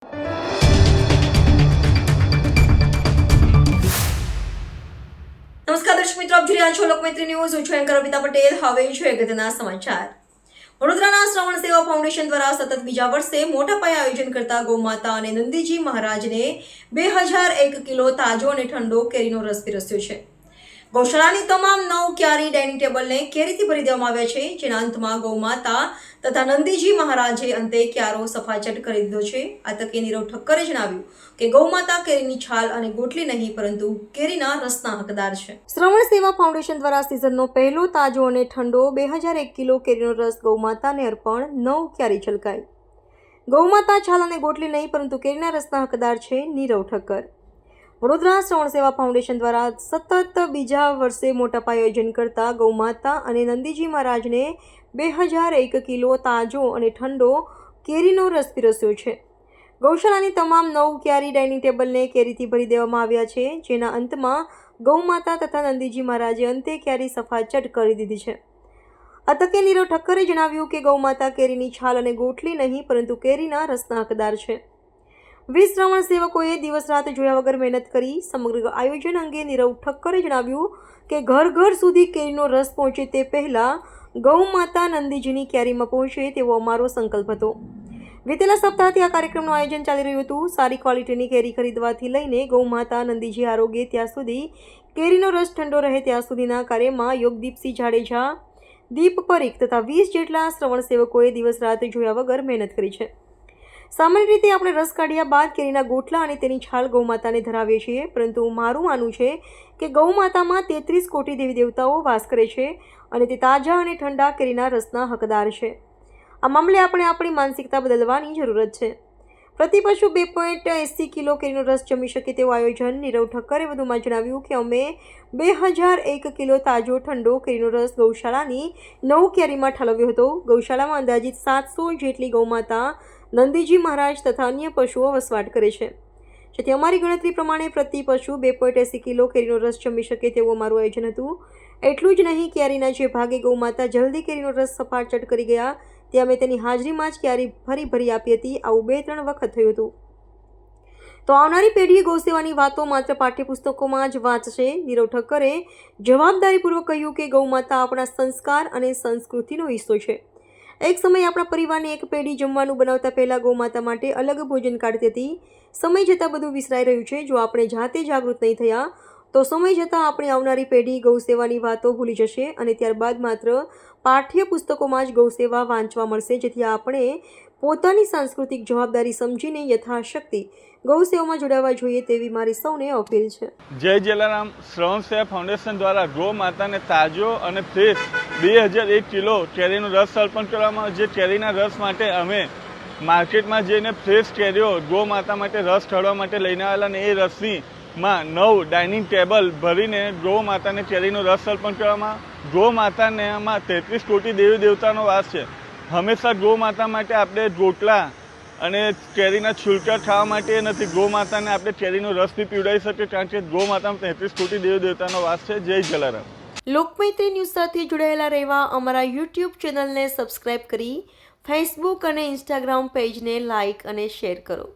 નમસ્કાર દર્શક મિત્રો, આપ જોઈ રહ્યા છો લોકમૈત્રી ન્યૂઝ. હું છું એન્કર અમિતા પટેલ. હવે જોઈએ અગત્યના સમાચાર. વડોદરાના શ્રવણ સેવા ફાઉન્ડેશન દ્વારા સતત બીજા વર્ષે મોટા પાયે આયોજન કરતા ગૌમાતા અને નંદીજી મહારાજને 2001 કિલો તાજો અને ઠંડો કેરીનો રસ પીરસ્યો છે. ગૌશાળાની તમામ 9 ક્યારી ડાઇનિંગ ટેબલને કેરીથી ભરી દેવામાં આવ્યા છે, જેના અંતમાં ગૌમાતા તથા નંદીજી મહારાજે અંતે ક્યારો સફાચટ કરી દીધો છે. આ તકે નીરવ ઠક્કરે જણાવ્યું કે ગૌમાતા કેરીની છાલ અને ગોટલી નહીં પરંતુ કેરીના રસના હકદાર છે. શ્રવણ સેવા ફાઉન્ડેશન દ્વારા સિઝનનો પહેલો તાજો અને ઠંડો 2001 કિલો કેરીનો રસ ગૌમાતાને અર્પણ. 9 ક્યારી છલકાઈ. ગૌમાતા છાલ અને ગોટલી નહીં પરંતુ કેરીના રસના હકદાર છે. નીરવ ઠક્કર. વડોદરા શ્રવણ સેવા ફાઉન્ડેશન દ્વારા સતત બીજા વર્ષે મોટા પાયે આયોજન કરતા ગૌમાતા અને નંદીજી મહારાજને 2001 કિલો તાજો અને ઠંડો કેરીનો રસ પીરસ્યો છે. ગૌશાળાની તમામ 9 ક્યારી ડાઇનિંગ ટેબલને કેરીથી ભરી દેવામાં આવ્યા છે, જેના અંતમાં ગૌમાતા તથા નંદીજી મહારાજે અંતે ક્યારી સફાચટ કરી દીધી છે. આ તકે નીરવ ઠક્કરે જણાવ્યું કે ગૌમાતા કેરીની છાલ અને ગોટલી નહીં પરંતુ કેરીના રસના હકદાર છે. 20 શ્રવણ સેવકોએ દિવસ રાત જોયા વગર મહેનત કરી. સમગ્ર આયોજન અંગે નીરવ ઠક્કરે જણાવ્યું કે ઘર ઘર સુધી કેરીનો રસ પહોંચે તે પહેલા ગૌ માતા નંદીજીની ક્યારીમાં પહોંચે તેવો અમારો સંકલ્પ હતો. વિતેલા સપ્તાહથી આ કાર્યક્રમનું આયોજન ચાલી રહ્યું હતું. સારી ક્વોલિટીની કેરી ખરીદવાથી લઈને ગૌ માતા નંદીજી આરોગ્ય ત્યાં સુધી કેરીનો રસ ઠંડો રહે ત્યાં સુધીના કાર્યમાં યોગદીપસિંહ જાડેજા, દીપ પરીખ તથા 20 જેટલા શ્રવણ સેવકોએ દિવસ રાત જોયા વગર મહેનત કરી છે. સામાન્ય રીતે આપણે રસ કાઢ્યા બાદ કેરીના ગોટલા અને તેની છાલ ગૌમાતાને ધરાવીએ છીએ, પરંતુ મારું માનવું છે કે ગૌમાતામાં 33 કોટી દેવી દેવતાઓ વાસ કરે છે અને તે તાજા અને ઠંડા કેરીના રસના હકદાર છે. આ મામલે આપણે આપણી માનસિકતા બદલવાની જરૂરત છે. પ્રતિ પશુ 2.80 કિલો કેરીનો રસ જમી શકે તેવું આયોજન. નીરવ ઠક્કરે વધુમાં જણાવ્યું કે અમે 2001 કિલો તાજો ઠંડો કેરીનો રસ ગૌશાળાની 9 ક્યારીમાં ઠાલવ્યો હતો. ગૌશાળામાં અંદાજિત 700 જેટલી ગૌમાતા, નંદીજી મહારાજ તથા અન્ય પશુઓ વસવાટ કરે છે, જેથી અમારી ગણતરી પ્રમાણે પ્રતિ પશુ 2.80 કિલો કેરીનો રસ જમી શકે તેવું અમારું આયોજન હતું. એટલું જ નહીં, કેરીના જે ભાગે ગૌમાતા જલ્દી કેરીનો રસ સફાચટ કરી ગયા તે અમે તેની હાજરીમાં જ ક્યારી ભરી આપી હતી. આવું 2-3 વખત થયું હતું. તો આવનારી પેઢીએ ગૌસેવાની વાતો માત્ર પાઠ્યપુસ્તકોમાં જ વાંચશે. નીરવ ઠક્કરે જવાબદારીપૂર્વક કહ્યું કે ગૌમાતા આપણા સંસ્કાર અને સંસ્કૃતિનો હિસ્સો છે. એક સમયે આપણા પરિવારની એક પેઢી જમવાનું બનાવતા પહેલા ગૌમાતા માટે અલગ ભોજન કાઢતી હતી. સમય જતાં બધું વિસરાઈ રહ્યું છે. જો આપણે જાતે જાગૃત નહીં થયા તો સમય જતાં આપણી આવનારી પેઢી ગૌસેવાની વાતો ભૂલી જશે અને ત્યારબાદ માત્ર પાઠ્યપુસ્તકોમાં જ ગૌસેવા વાંચવા મળશે, જેથી આપણે પોતાની સાંસ્કૃતિક જવાબદારી સમજીને યથાશક્તિ ગૌસેવામાં જોડાવા જોઈએ તેવી મારી સૌને અપીલ છે. જય જલારામ. શ્રવણ સેવા ફાઉન્ડેશન દ્વારા ગૌ માતાને તાજો અને ફ્રેશ 2001 કિલો કેરીનો રસ અર્પણ કરવામાં આવે. જે કેરીના રસ માટે અમે માર્કેટમાં જઈને ફ્રેશ કેરીઓ ગૌ માતા માટે રસ ઠરવા માટે લઈને આવેલા અને એ રસમાં 9 ડાઇનિંગ ટેબલ ભરીને ગૌ માતાને કેરીનો રસ અર્પણ કરવામાં. ગૌ માતાને આમાં 33 કોટી દેવી દેવતાનો વાસ છે. હંમેશા ગૌ માતા માટે આપણે ગોટલા અને કેરીના છુલકા ખાવા માટે નથી, ગૌ માતાને આપણે કેરીનો રસ બી પીવડાવી શકીએ, કારણ કે ગૌ માતામાં 33 કોટી દેવી દેવતાનો વાસ છે. જય જલારામ. લોકમૈત્રી ન્યૂઝ સાથે જોડાયેલા રહેવા અમારા YouTube ચેનલને સબસ્ક્રાઇબ કરી ફેસબુક અને ઇન્સ્ટાગ્રામ પેજને લાઇક અને શેર કરો.